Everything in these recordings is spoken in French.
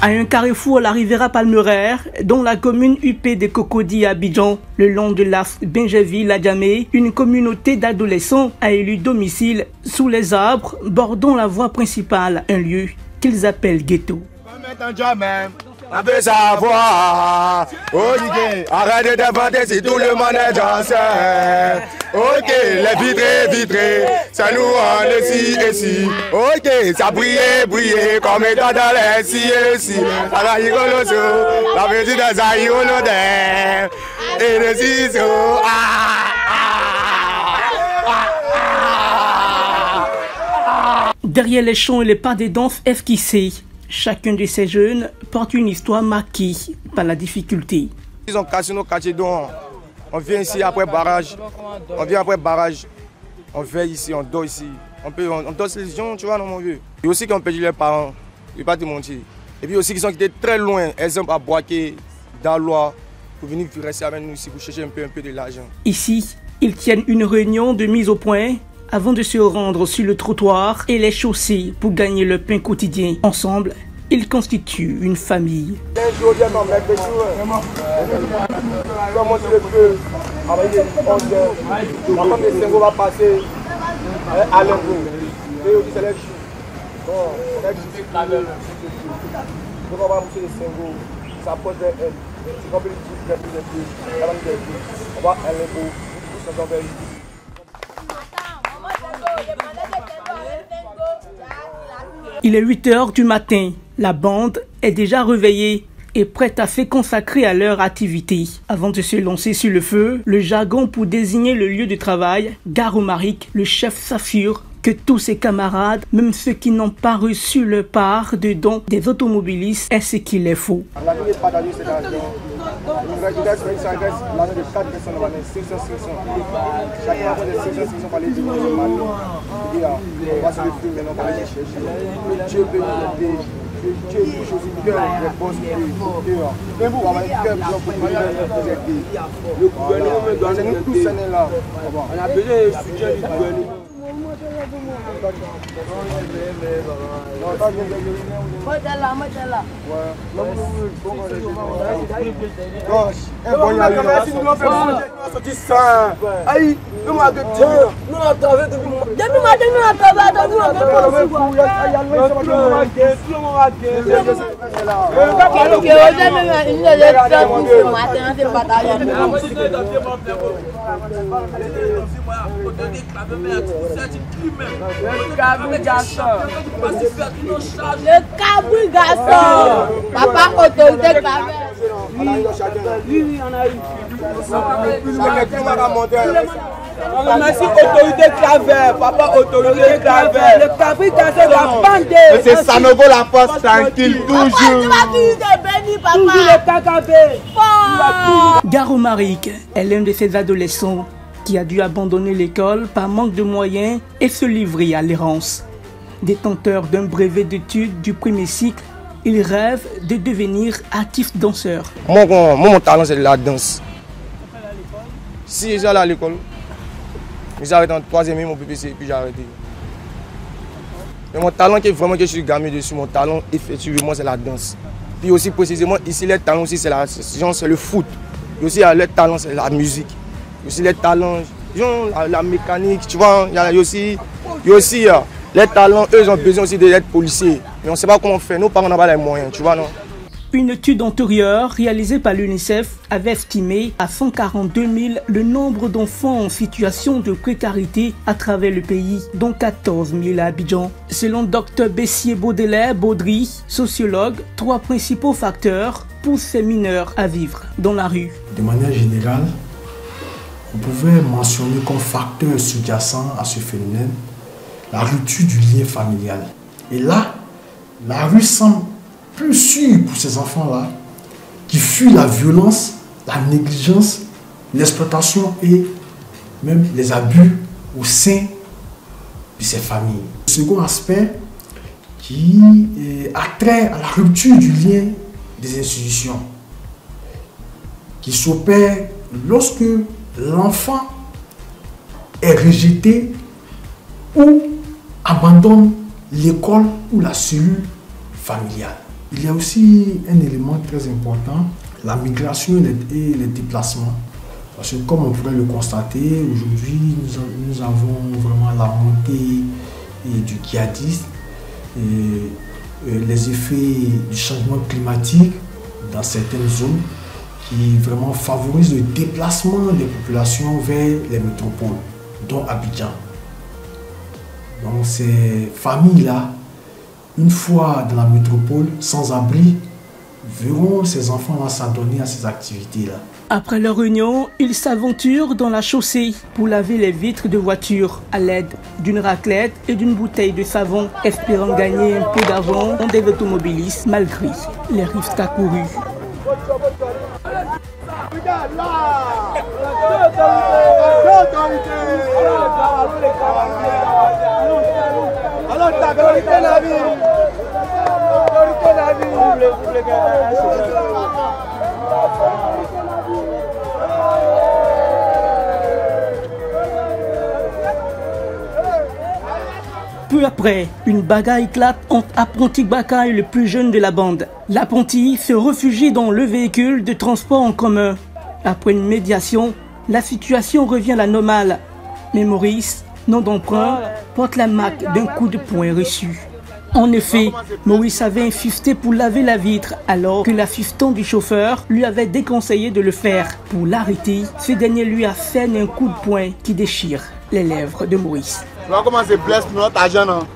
À un carrefour, la Riviera Palmeraire, dont la commune UP de Cocody à Abidjan, le long de l'As Benjerville-Adjamé, une communauté d'adolescents a élu domicile sous les arbres bordant la voie principale, un lieu qu'ils appellent ghetto. On veut savoir, ok, arrête de t'inventer si tout le monde est danseur. Ok, les vitrés, ça nous rend ici. Ok, ça brille, comme étant dans les si. Ça va y colosso, la petite de ça y colodère. Et le ciseau, Derrière les chants et les pas des danses esquissées, chacun de ces jeunes porte une histoire marquée par la difficulté. Ils ont cassé nos quartiers dehors. On vient ici après barrage. On fait ici, on dort ici. On dort les gens, tu vois, non, mon vieux. Et aussi qui ont perdu leurs parents, je ne vais pas te mentir. Et puis aussi qui sont quittés très loin, exemple à Boaké, dans l'Oie, pour venir rester avec nous ici, pour chercher un peu de l'argent. Ici, ils tiennent une réunion de mise au point avant de se rendre sur le trottoir et les chaussées pour gagner le pain quotidien. Ensemble, ils constituent une famille. Il est 8 h du matin. La bande est déjà réveillée et prête à se consacrer à leur activité. Avant de se lancer sur le feu, le jargon pour désigner le lieu de travail, Gare au Maric, le chef s'assure que tous ses camarades, même ceux qui n'ont pas reçu leur part de dons des automobilistes, est ce qu'il est faux. Le cabrigasseur. Papa autorité claveur. Oui, on a eu. Merci autorité claveur. Papa autorité claveur. Le cabrigasseur de la bande. C'est Sanogo la poste tranquille toujours. Gare au Maric est l'un de ces adolescents qui a dû abandonner l'école par manque de moyens et se livrer à l'errance. Détenteur d'un brevet d'études du premier cycle, il rêve de devenir artiste danseur. Moi, mon talent, c'est la danse. Si j'allais à l'école, j'ai arrêté en 3e année mon PPC, puis j'ai arrêté. Mais mon talent, qui est vraiment que je suis gamin dessus, mon talent, effectivement, c'est la danse. Puis aussi, précisément, ici, les talents aussi, c'est le foot. Et aussi, les talents, c'est la musique. Et aussi, les talents, la mécanique, tu vois, il y a aussi les talents, eux, ils ont besoin aussi d'être policiers. Mais on ne sait pas comment faire, nos parents n'ont pas les moyens, tu vois, non? Une étude antérieure réalisée par l'UNICEF avait estimé à 142 000 le nombre d'enfants en situation de précarité à travers le pays, dont 14 000 à Abidjan. Selon Dr Bessier Baudelaire-Baudry, sociologue, 3 principaux facteurs poussent ces mineurs à vivre dans la rue. De manière générale, on pouvait mentionner comme facteur sous-jacent à ce phénomène la rupture du lien familial. Et là, la rue semble plus sûre pour ces enfants-là qui fuient la violence, la négligence, l'exploitation et même les abus au sein de ces familles. Le second aspect qui a trait à la rupture du lien des institutions qui s'opère lorsque l'enfant est rejeté ou abandonne l'école ou la cellule familiale. Il y a aussi un élément très important, la migration et les déplacements. Parce que comme on pourrait le constater, aujourd'hui, nous avons vraiment la montée du djihadisme et les effets du changement climatique dans certaines zones qui vraiment favorisent le déplacement des populations vers les métropoles, dont Abidjan. Donc ces familles-là, une fois dans la métropole, sans abri, verront ces enfants-là s'adonner à ces activités-là. Après leur réunion, ils s'aventurent dans la chaussée pour laver les vitres de voitures à l'aide d'une raclette et d'une bouteille de savon, espérant gagner un peu d'argent dans des automobilistes malgré les risques accourus. Peu après, une bagarre éclate entre apprenti Baka et le plus jeune de la bande. L'apprenti se réfugie dans le véhicule de transport en commun. Après une médiation, la situation revient à la normale. Mais Maurice, nom d'emprunt, porte la marque d'un coup de poing reçu. En effet, Maurice avait insisté pour laver la vitre alors que l'assistant du chauffeur lui avait déconseillé de le faire. Pour l'arrêter, ce dernier lui a fait un coup de poing qui déchire les lèvres de Maurice.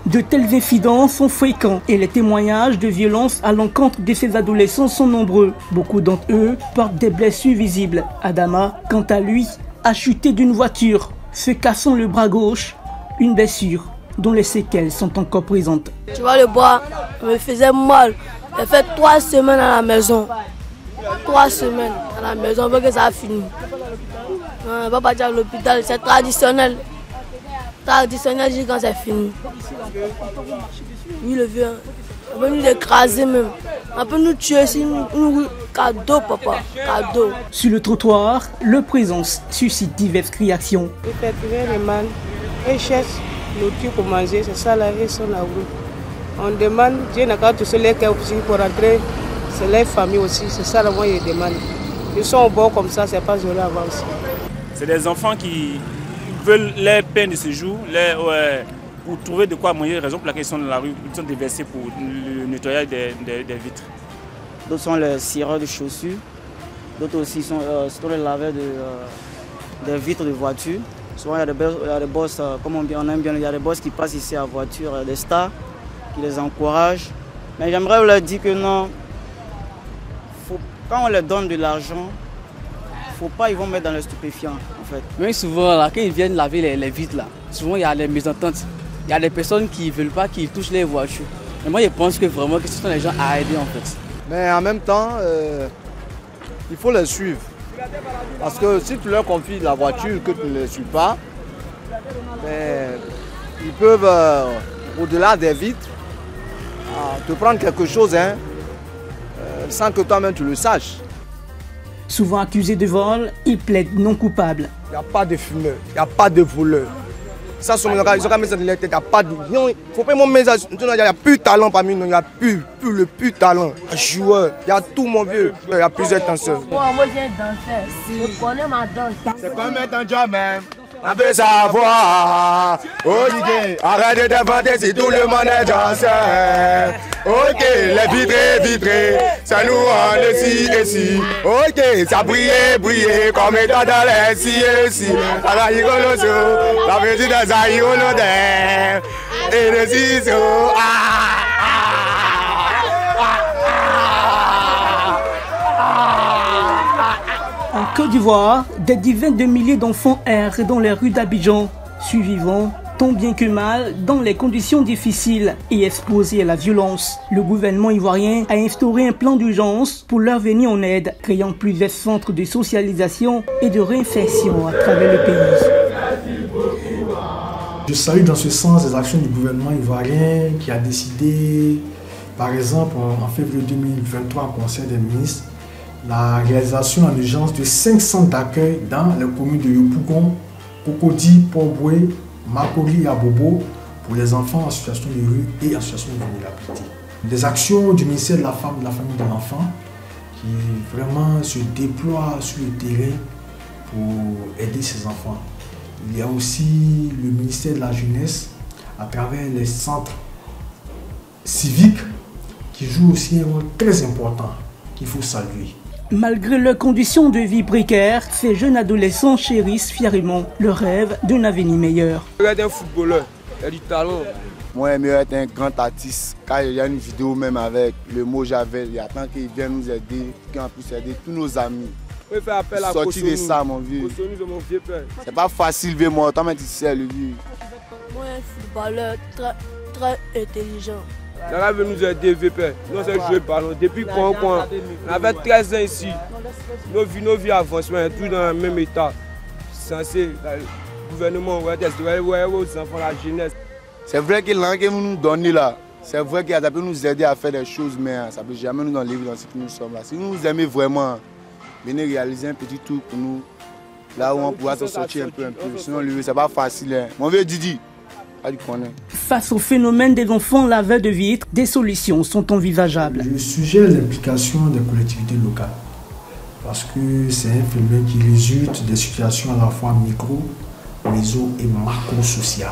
De tels incidents sont fréquents et les témoignages de violence à l'encontre de ces adolescents sont nombreux. Beaucoup d'entre eux portent des blessures visibles. Adama, quant à lui, a chuté d'une voiture, se cassant le bras gauche, une blessure dont les séquelles sont encore présentes. Tu vois, le bras me faisait mal. J'ai fait 3 semaines à la maison. 3 semaines à la maison, parce que ça a fini. On ne va pas partir à l'hôpital, c'est traditionnel. Traditionnel, je dis quand c'est fini. Oui, le vieux, on peut nous écraser même. On peut nous tuer si nous cadeau, papa, cadeau. Sur le trottoir, leur présence suscite diverses réactions. Il fait très mal. Ils cherchent nourriture pour manger, c'est ça là, ils sont là. On demande, Dieu n'a qu'à tous les cas aussi pour rentrer, c'est leur famille aussi, c'est ça là, moi, ils demandent. Ils sont au bord comme ça, c'est pas joli avant aussi. C'est des enfants qui veulent leur peine de ce jour, pour trouver de quoi manger, raison pour laquelle ils sont dans la rue, ils sont déversés pour le nettoyage des vitres. D'autres sont les cireurs de chaussures, d'autres aussi sont les laveurs des vitres de voitures. Souvent il y a des boss, comme on aime bien, il y a des boss qui passent ici à voiture, des stars qui les encouragent. Mais j'aimerais leur dire que non, quand on leur donne de l'argent, faut pas ils vont mettre dans le stupéfiant en fait. Mais souvent là, quand ils viennent laver les vitres là, souvent il y a les mésententes. Il y a des personnes qui ne veulent pas qu'ils touchent les voitures. Mais moi je pense que vraiment que ce sont les gens à aider en fait. Mais en même temps, il faut les suivre. Parce que si tu leur confies la voiture que tu ne les suis pas, ils peuvent, au-delà des vitres, te prendre quelque chose sans que toi-même tu le saches. Souvent accusés de vol, ils plaident non coupables. Il n'y a pas de fumeur, il n'y a pas de voleur. Ça, ils ont quand même ça de leur tête, il n'y a pas de... Il ne faut pas mon message, il n'y a plus de talent parmi nous, il n'y a plus le talent. Joueur, il y a tout mon vieux, il y a plusieurs danseurs. Moi je viens danser, je connais ma danse. C'est comme mettre un job même. On veut savoir, ok, arrête de t'inventer si tout le monde est danseur. Ok, les vitrés, ça nous rend ici. Ok, ça brille comme étant dans les ici. Ça rigoloso, la petite dans sa rigolode. Et le ciseau, En Côte d'Ivoire, des dizaines de milliers d'enfants errent dans les rues d'Abidjan, survivant tant bien que mal dans les conditions difficiles et exposés à la violence. Le gouvernement ivoirien a instauré un plan d'urgence pour leur venir en aide, créant plusieurs centres de socialisation et de réinsertion à travers le pays. Je salue dans ce sens les actions du gouvernement ivoirien qui a décidé, par exemple, en février 2023, en Conseil des ministres, la réalisation en urgence de 5 centres d'accueil dans les communes de Yopougon, Cocody, Port-Boué, Makori et Abobo pour les enfants en situation de rue et en situation de vulnérabilité. Les actions du ministère de la Femme, de la Famille et de l'Enfant qui vraiment se déploient sur le terrain pour aider ces enfants. Il y a aussi le ministère de la Jeunesse à travers les centres civiques qui jouent aussi un rôle très important qu'il faut saluer. Malgré leurs conditions de vie précaires, ces jeunes adolescents chérissent fièrement le rêve d'un avenir meilleur. Je suis un footballeur, il a du talent. Moi, j'aimerais être un grand artiste. Quand il y a une vidéo même avec le mot Javel, il attend qu'il vienne nous aider, qu'il puisse aider tous nos amis. On fait appel à sortir de ça, mon vieux. C'est pas facile, vieux, moi, toi, tu sais le vieux. Moi, un footballeur très intelligent. Il a venu nous aider, VP. Nous avons joué le ballon. Depuis quand on avait 13 ans ici. Nos vies avancent, mais tout dans le même état. Censé, le gouvernement, aux enfants, la jeunesse. C'est vrai que l'an que nous donnons là, c'est vrai qu'il peut nous aider à faire des choses, mais ça ne peut jamais nous enlever dans ce que nous sommes là. Si nous nous aimons vraiment, venez réaliser un petit tour pour nous, là où on pourra se sortir un peu. Sinon, ce n'est pas facile. Hein. Mon vieux Didi. Face au phénomène des enfants laveurs de vitres, des solutions sont envisageables. Je suggère l'implication des collectivités locales parce que c'est un phénomène qui résulte des situations à la fois micro, méso et macro-sociales.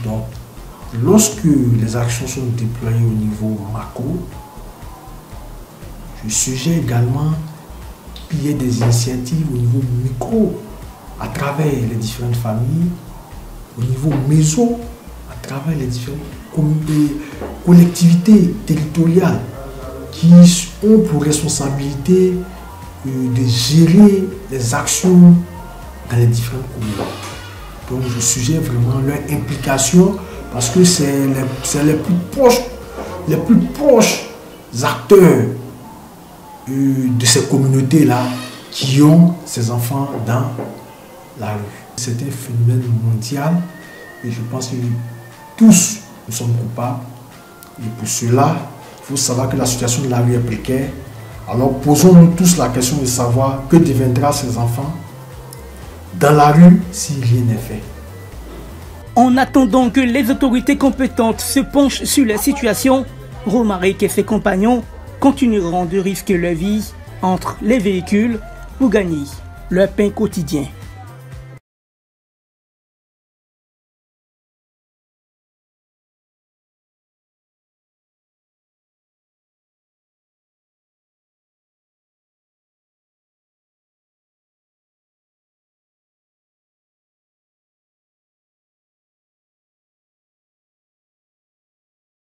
Donc, lorsque les actions sont déployées au niveau macro, je suggère également qu'il y ait des initiatives au niveau micro à travers les différentes familles, au niveau méso, à travers les différentes collectivités territoriales qui ont pour responsabilité de gérer les actions dans les différentes communes. Donc je suggère vraiment leur implication parce que c'est les plus proches acteurs de ces communautés-là qui ont ces enfants dans la rue. C'est un phénomène mondial et je pense que tous nous sommes coupables. Et pour cela, il faut savoir que la situation de la rue est précaire. Alors posons-nous tous la question de savoir que deviendra ces enfants dans la rue si rien n'est fait. En attendant que les autorités compétentes se penchent sur la situation, Romaric et ses compagnons continueront de risquer leur vie entre les véhicules pour gagner leur pain quotidien.